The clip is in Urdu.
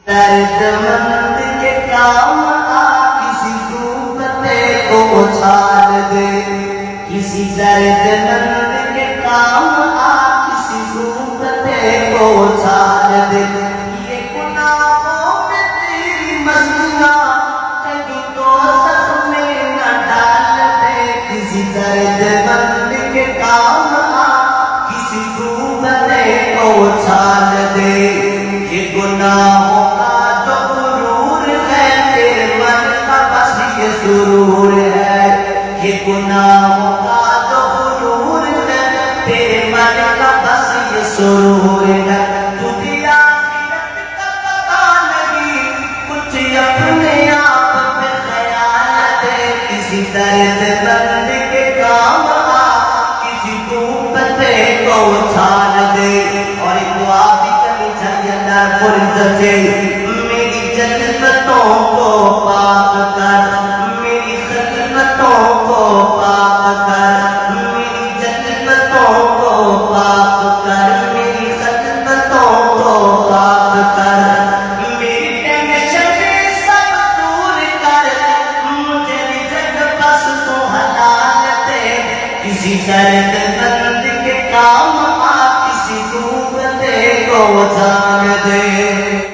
درد مند کے کام آ کسی ڈوبتے کو اچھال دے، کسی درد مند کے کام آ کسی ڈوبتے کو اچھال دے۔ یہ گناہوں میں تیری مستیاں کہیں دوزخ میں نہ ڈال دے، کسی درد مند کے کام آ کسی ڈوبتے کو اچھال دے۔ یہ گناہوں سرور ہے، یہ گناہوں کا جو غرور ہے، تیرے من کا بس یہ سرور ہے۔ تجھے آخرت کا پتا نہیں، کچھ اپنے آپ پہ خیال ہے، کسی درد مند کے کام آ کسی ڈوبتے کو اچھال دے۔ اور ایک دعا بھی کرنی چاہیے اللہ پرعزت سے، میری جذبتوں کو پاک کر، کسی درد مند کے کام آ کسی ڈوبتے کو جان دے۔